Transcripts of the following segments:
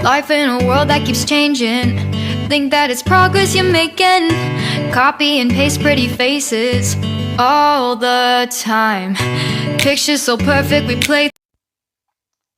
Life in a world that keeps changing. Think that it's progress you're making. Copy and paste pretty faces all the time. Pictures so perfect we play.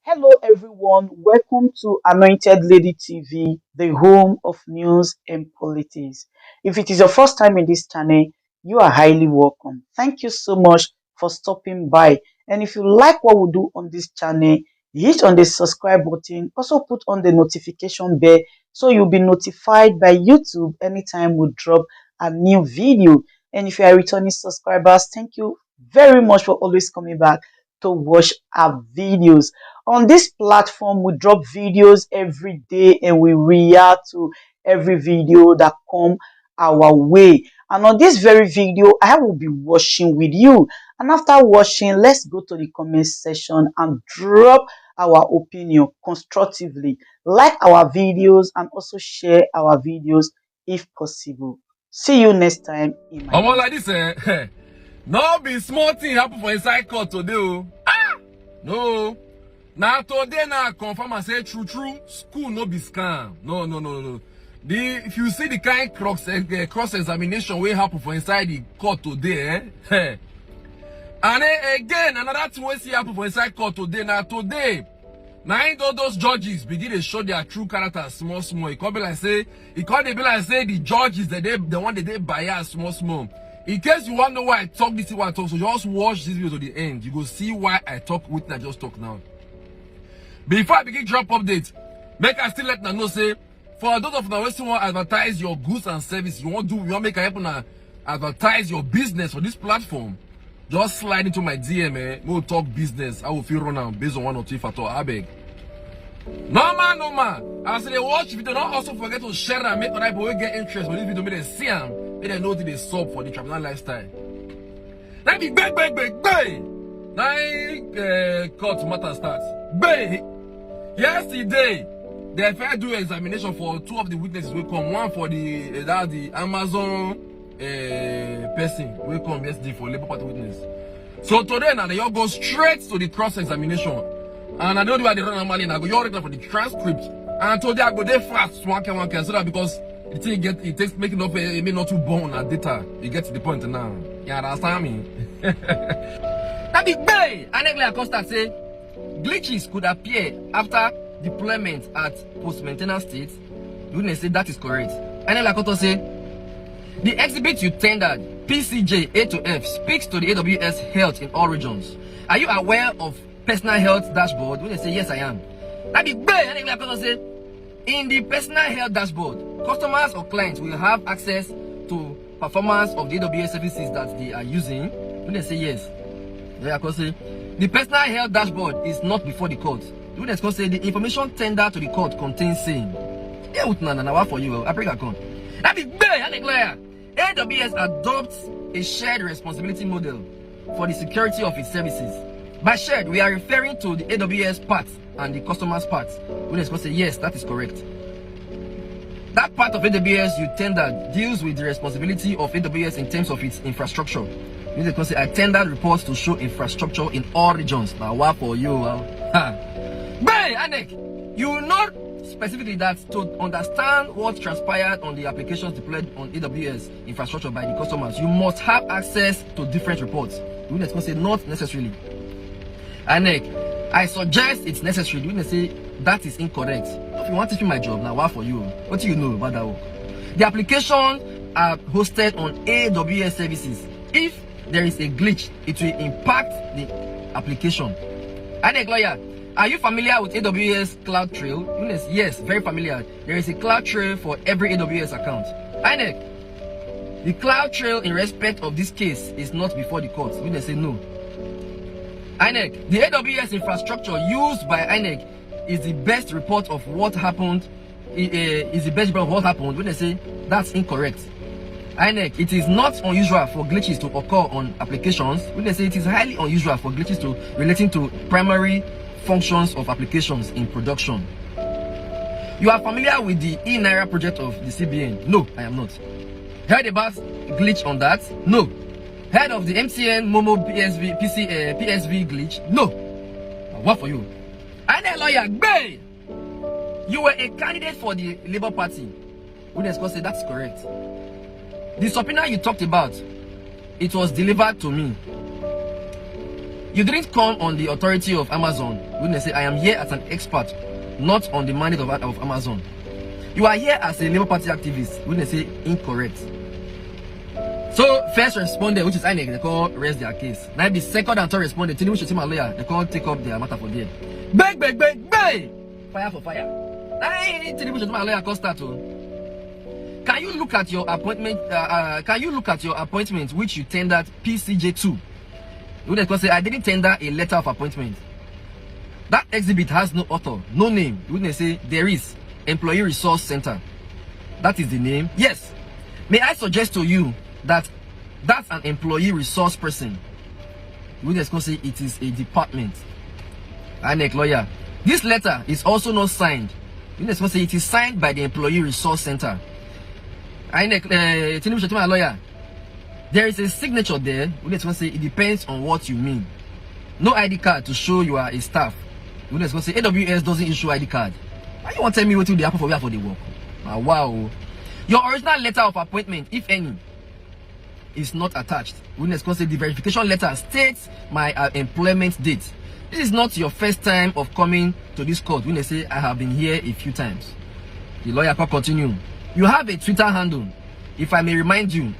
Hello everyone, welcome to Anointed Lady TV, the home of news and politics. If it is your first time in this channel, you are highly welcome. Thank you so much for stopping by. And if you like what we do on this channel, hit on the subscribe button. Also put on the notification bell so you'll be notified by YouTube anytime we drop a new video. And if you are returning subscribers, thank you very much for always coming back to watch our videos. On this platform, we drop videos every day and we react to every video that come our way. And on this very video, I will be watching with you. And after watching, let's go to the comment section and drop our opinion constructively. Like our videos and also share our videos if possible. See you next time in my like this, no be small thing happen for inside court today. No. Now today now confirm and say true school no be scam. No. If you see the kind cross examination will happen for inside the court today, and then again another thing we see happen for inside court today. Now today, now those judges begin to show their true character small. It can't be like say the judges the one that they bias small. In case you want to know why I talk this, so just watch this video to the end. You go see why I talk with I just talk now. Before I begin drop update, make I still let them know say for those of you who want to advertise your goods and services, you want make I help advertise your business for this platform. Just slide into my DM, we'll talk business. I will feel run out based on one or two factors. I beg. No man. As they watch video, don't also forget to share and make other people get interest when this video make them see them. They know that they sub for the traveling lifestyle. Now be bang. Now court matter starts. Bang. Yesterday, they fair do examination for two of the witnesses. We come one for the Amazon person. We come yesterday for Labour Party witness. So today now they all go straight to the cross examination. And I don't know why they run normally. I go you already for the transcript. And today I go there fast one can so that because the thing it takes making up it may not too born at data. You get to the point now. You understand me? That big bay! And then Costa say glitches could appear after deployment at post-maintenance state. The witness say that is correct. And then Lakoto say the exhibit you tendered, PCJ A to F, speaks to the AWS health in all regions. Are you aware of personal health dashboard? The witness say yes I am. That big bay! And then Lakoto say in the personal health dashboard, customers or clients will have access to performance of the AWS services that they are using. The witness say yes. The personal health dashboard is not before the court. The witness can say the information tendered to the court contains saying, yeah, what for you? I bring a con. That is bad. AWS adopts a shared responsibility model for the security of its services. By shared, we are referring to the AWS part and the customer's part. The witness can say, yes, that is correct. That part of AWS you tendered deals with the responsibility of AWS in terms of its infrastructure. You can say I tendered reports to show infrastructure in all regions. Now what for you? Hey, Anek, you know specifically that to understand what transpired on the applications deployed on AWS infrastructure by the customers, you must have access to different reports. The witness can say not necessarily. Anek, I suggest it's necessary. The witness say that is incorrect. If you want to teach me my job, now what for you? What do you know about that work? The applications are hosted on AWS services. If there is a glitch, it will impact the application. Anek lawyer, are you familiar with AWS Cloud Trail? Yes, very familiar. There is a Cloud Trail for every AWS account. Anek, the Cloud Trail in respect of this case is not before the court. Witness say no. Anek, the AWS infrastructure used by Anek is the best report of what happened. Is the best report of what happened. Witness say that's incorrect. Anek, it is not unusual for glitches to occur on applications. Witness say it is highly unusual for glitches relating to primary functions of applications in production. You are familiar with the e-Naira project of the CBN? No, I am not. Heard about glitch on that? No. Heard of the MTN Momo PSV glitch? No. What for you? And a lawyer, bay! You were a candidate for the Labour Party. Witness can say that's correct. The subpoena you talked about, it was delivered to me. You didn't come on the authority of Amazon. Witness say I am here as an expert, not on the mandate of Amazon. You are here as a Labour Party activist. Witness say incorrect. So first respondent, which is INEC, they call raise their case. Now the second and third respondent, which is my lawyer, they call take up their matter for them. Bang, bang, bang, bang! Fire for fire. Now which is my lawyer call start to. Can you look at your appointment? Which you tendered PCJ2? You can say I didn't tender a letter of appointment. That exhibit has no author, no name. You can say there is Employee Resource Center. That is the name. Yes. May I suggest to you that that's an employee resource person. You can say it is a department. INEC lawyer. This letter is also not signed. You can say it is signed by the Employee Resource Center. INEC, my lawyer. There is a signature there. We say it depends on what you mean. No ID card to show you are a staff. We say AWS doesn't issue ID card. Why you want to tell me what will happen for the work? Wow. Your original letter of appointment, if any, is not attached. We say the verification letter states my employment date. This is not your first time of coming to this court. We say I have been here a few times. The lawyer can continue. You have a Twitter handle. If I may remind you,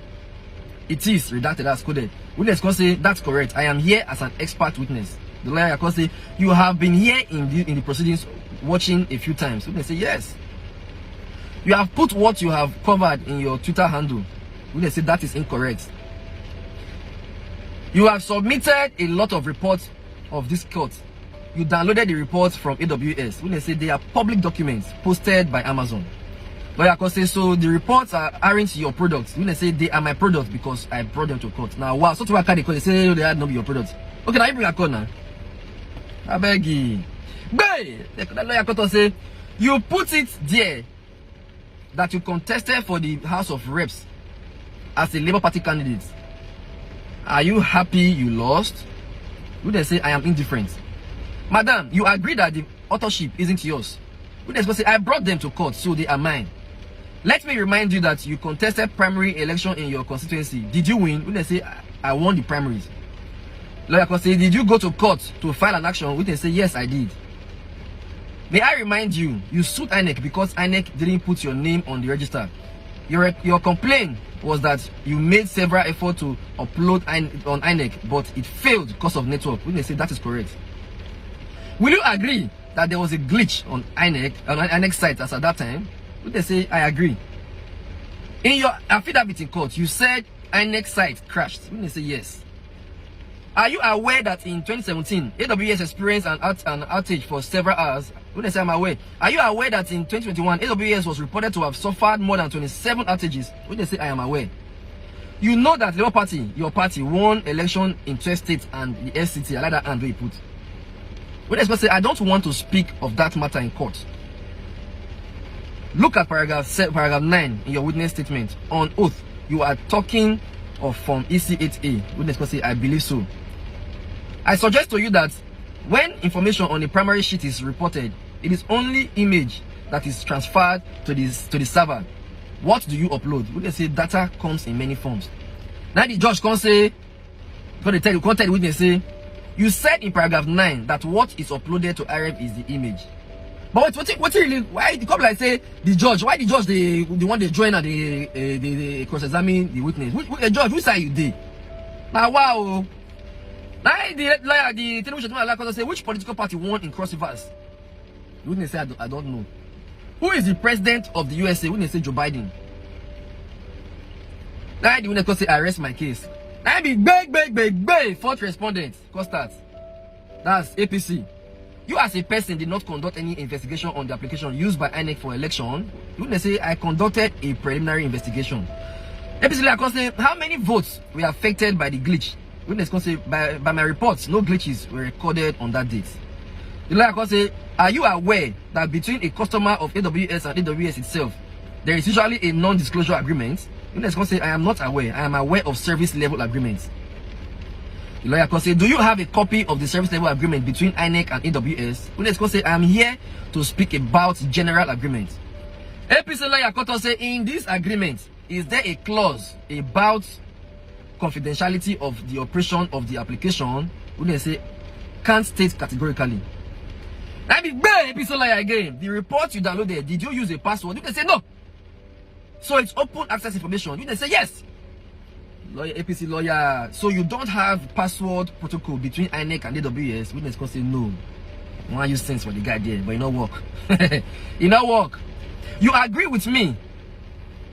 it is redacted as coded. Witness can say that's correct. I am here as an expert witness. The lawyer can say you have been here in the proceedings watching a few times. Witness say yes. You have put what you have covered in your Twitter handle. Witness say that is incorrect. You have submitted a lot of reports of this court. You downloaded the reports from AWS. Witness say they are public documents posted by Amazon. Lawyer can say so the reports aren't your products. When they say they are my products because I brought them to court. Now wow, so to work they say they are not your products. Okay, now you bring a court now. I beg you. The lawyer can say you put it there that you contested for the House of Reps as a Labour Party candidate. Are you happy you lost? When they say I am indifferent. Madam, you agree that the authorship isn't yours. When they say I brought them to court, so they are mine. Let me remind you that you contested primary election in your constituency. Did you win? When they say I won the primaries. Lawyer can say, did you go to court to file an action? When they say yes, I did. May I remind you, you sued INEC because INEC didn't put your name on the register. Your complaint was that you made several efforts to upload on INEC, but it failed because of network. When they say that is correct. Will you agree that there was a glitch on INEC site as at that time? Would they say I agree? In your affidavit in court, you said INEC site crashed. Would they say yes? Are you aware that in 2017, AWS experienced an outage for several hours? Would they say I'm aware? Are you aware that in 2021, AWS was reported to have suffered more than 27 outages? Would they say I am aware? You know that your party won election in 12 states and the FCT, I like that and where you put. When I say I don't want to speak of that matter in court. Look at paragraph 9 in your witness statement. On oath, you are talking of Form EC8A. Witness can say I believe so. I suggest to you that when information on the primary sheet is reported, it is only image that is transferred to the server. What do you upload? Witness say data comes in many forms. Now the judge can say, can't tell the witness say. You said in paragraph 9 that what is uploaded to IREP is the image. But what really, why the couple like say the judge, why the judge the one they join and they cross-examine the witness? The judge, who say you did? Now wow. Now the lawyer, the television lawyer say which political party won in Cross Rivers? The witness say I don't know. Who is the president of the USA? Witness say Joe Biden. Now the witness say I rest my case. I be beg, fourth respondent. Court. That's APC. You as a person did not conduct any investigation on the application used by INEC for election. You wouldn't say I conducted a preliminary investigation. APC can say how many votes were affected by the glitch. Witness can say by my reports, no glitches were recorded on that date. The lawyer can say, are you aware that between a customer of AWS and AWS itself, there is usually a non-disclosure agreement? Witness can say, I am not aware. I am aware of service level agreements. The lawyer can say, do you have a copy of the service level agreement between INEC and AWS? Unes can say, I'm here to speak about general agreement. APC lawyer can say, in this agreement, is there a clause about confidentiality of the operation of the application? Unes say, can't state categorically. I be APC lawyer again. The report you downloaded, did you use a password? You can say no. So it's open access information. You can say yes. Lawyer, APC lawyer. So you don't have password protocol between INEC and AWS. Witness can say no. I want to use sense for the guy there, but it not work. It not work. You agree with me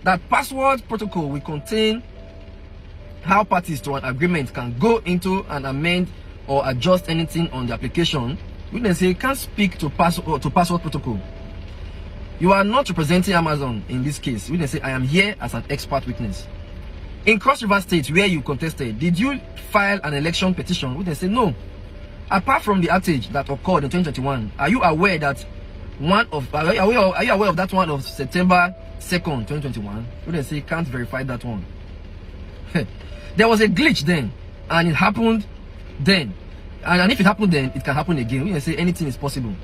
that password protocol will contain how parties to an agreement can go into and amend or adjust anything on the application. Witness say can't speak to password protocol. You are not representing Amazon in this case. Witness say I am here as an expert witness. In Cross River State, where you contested, did you file an election petition? Witness say no. Apart from the outage that occurred in 2021, are you aware that are you aware of that one of September 2nd, 2021? Witness say can't verify that one. There was a glitch then, and it happened then. And if it happened then, it can happen again. Witness say anything is possible.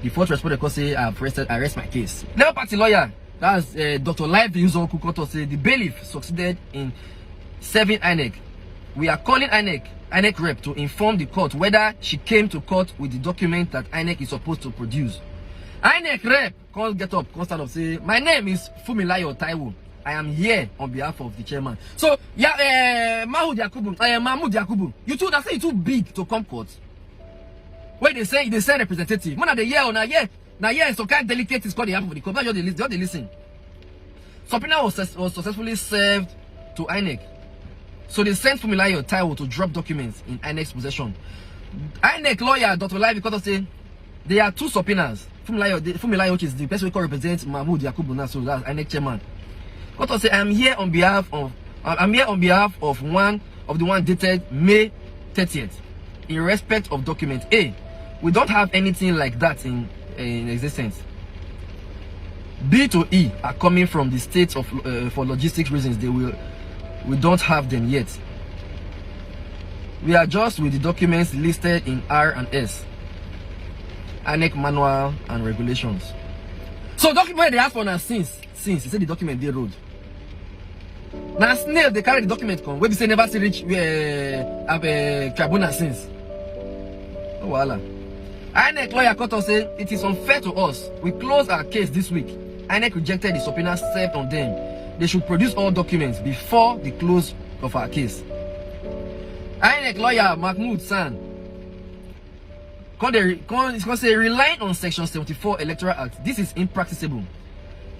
The fourth respondent can say I rest my case. Labour Party lawyer, that's Dr. Live Uzo Kukoto, say the bailiff succeeded in serving INEC. We are calling INEC rep to inform the court whether she came to court with the document that INEC is supposed to produce. INEC rep can't get up, can't stand up, say my name is Fumilayo Taiwo. I am here on behalf of the chairman. So yeah, Mahmoud Yakubu, you two that say you too big to come court. When they say representative, man, the year or na year so kind delicate is called the happen for the court. Now they listen. Subpoena was successfully served to INEC. So they sent Fumilayo Taiwo to drop documents in INEC's possession. INEC lawyer Dr. Live Koto say there are two subpoenas. Fumilayo, which is the person who represents Mahmoud Yakubu now, so that's INEC chairman. Koto say I'm here on behalf of one dated May 30th in respect of document A. We don't have anything like that in existence. B to E are coming from the states of for logistics reasons. We don't have them yet. We are just with the documents listed in R and S, INEC manual and regulations. So document they ask for now since he said the document they wrote. Now snail they carry the document come. We say never see reach have a tribunal since. Oh voila. INEC lawyer Koto say it is unfair to us. We closed our case this week. INEC rejected the subpoena served on them. They should produce all documents before the close of our case. INEC lawyer Mahmoud San say relying on section 74 Electoral Act, this is impracticable.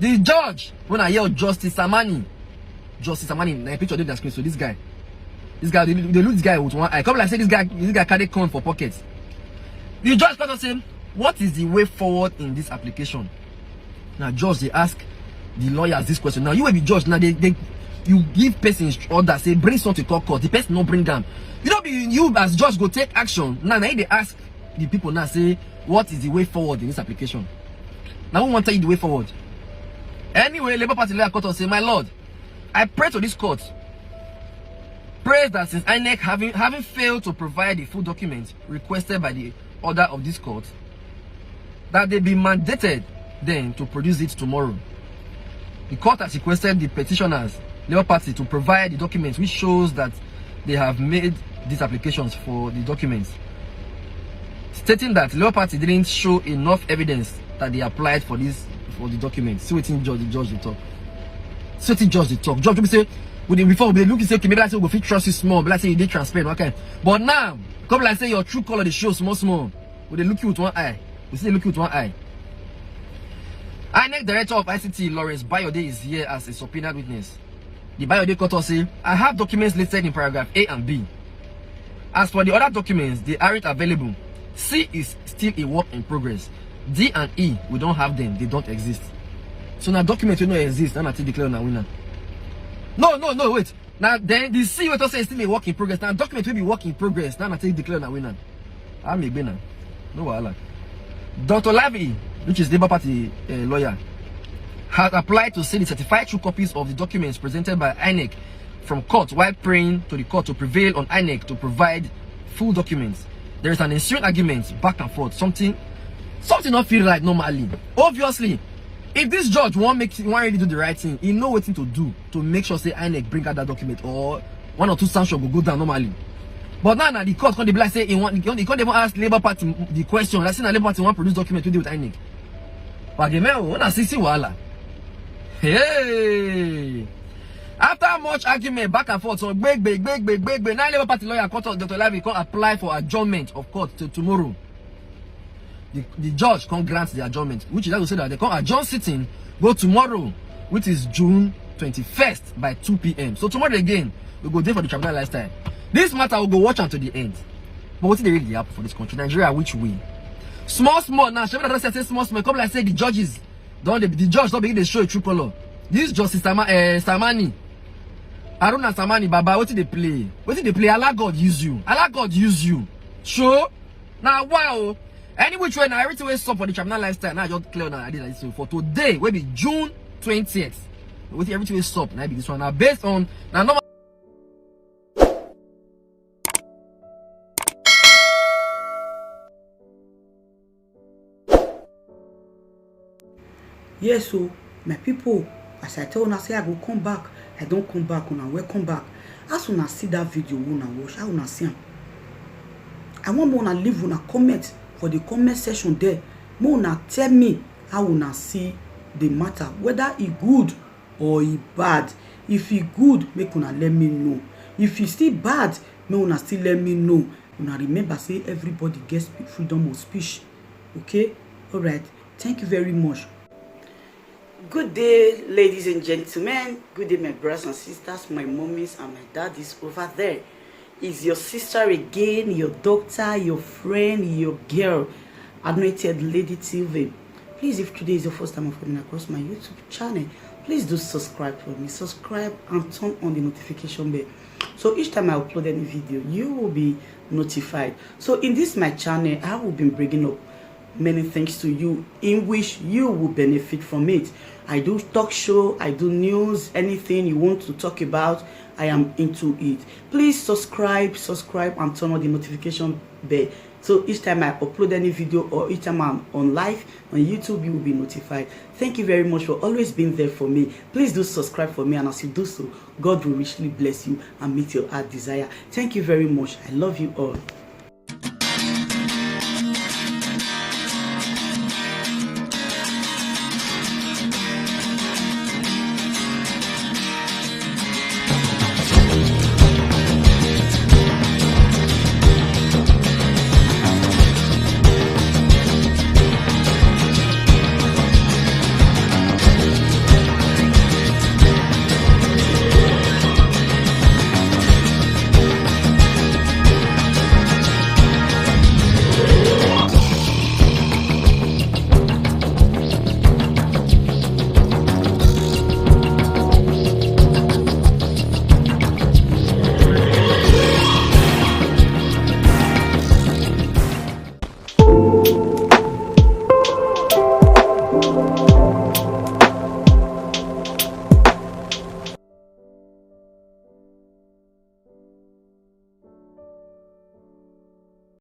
The judge, when I hear Justice Samani, na picture on the screen. So this guy, they look this guy with one eye. Come like say this guy carry corn for pockets. The judge got to say, what is the way forward in this application? Now, judge, they ask the lawyers this question. Now, you will be judge. Now, you give persons order, say, bring something to court. The person not bring them. You as judge go take action. Now, they ask the people now, say, what is the way forward in this application? Now, we want to tell you the way forward. Anyway, Labour Party lawyer court say, my lord, I pray to this court. Pray that since INEC having failed to provide the full documents requested by the order of this court, that they be mandated then to produce it tomorrow. The court has requested the petitioners, Labour Party, to provide the documents which shows that they have made these applications for the documents, stating that Labour Party didn't show enough evidence that they applied for the documents. So it's in the judge they talk. So it's in judge they talk. Judge say before they look and say, okay, maybe I say we fit trust you small, but I say you did transparent, okay. But now, come like say your true color they show small. When they look you with one eye. We see they look you with one eye. INEC Director of ICT Lawrence Bayode is here as a subpoenaed witness. The Bayode court say, I have documents listed in paragraph A and B. As for the other documents, they aren't available. C is still a work in progress. D and E, we don't have them, they don't exist. So now documents will not exist, and I think declare on a winner. No, wait. Now then the C will say still a work in progress. Now document will be work in progress. Now I take declare on a winner. I'm a winner. No wahala. Dr. Lavi, which is Labour Party lawyer, has applied to see the certified true copies of the documents presented by INEC from court while praying to the court to prevail on INEC to provide full documents. There is an ensuing argument back and forth. Something not feel right normally. Obviously, if this judge won't really do the right thing, he know what to do to make sure say INEC bring out that document or one or two sanctions will go down normally. But now the court can't be like say he can't even ask Labour Party the question. Like say the Labour Party want produce document to deal with INEC. But the man wanna see wala. Hey. After much argument back and forth, so big. Now Labour Party lawyer court Dr. Lavi can apply for adjournment of court till tomorrow. The judge can't grant the adjournment, which is to say that they can't adjourn sitting, go tomorrow, which is June 21st by 2 p.m. So tomorrow again, we go there for the tribunal lifestyle. This matter will go watch until the end. But what did they really happen for this country? Nigeria, which way? Small now. Small. Come like say the judges, the judge don't begin to show a true color. This justice Samani, Aruna Samani, Baba, what did they play? What did they play? Allah God use you. Allah God use you. Sure. Now wow. Any which way now everything will stop for the tribunal lifestyle. Now I just clear now. I did like this. So for today, will be June 20th. With everything will stop. Now be this one. Now based on now normal. Yes, so my people, as I tell una say I go come back, I don't come back. Una welcome back. As una see that video, una watch, how una see am. I want una leave una comment for the comment section there. Una tell me how una see the matter, whether it good or it bad. If it good, make una let me know. If it still bad, make una still let me know. Una remember say everybody gets freedom of speech. Okay? All right. Thank you very much. Good day, ladies and gentlemen. Good day, my brothers and sisters, my mommies and my daddies over there. Is your sister again, your doctor, your friend, your girl, Anointed Lady TV. Please, if today is your first time of coming across my YouTube channel, please do subscribe for me. Subscribe and turn on the notification bell. So each time I upload any video, you will be notified. So in this my channel, I will be bringing up many things to you in which you will benefit from it. I do talk show, I do news, anything you want to talk about, I am into it. Please subscribe and turn on the notification bell. So each time I upload any video or each time I'm on live on YouTube, you will be notified. Thank you very much for always being there for me. Please do subscribe for me, and as you do so, God will richly bless you and meet your heart desire. Thank you very much. I love you all.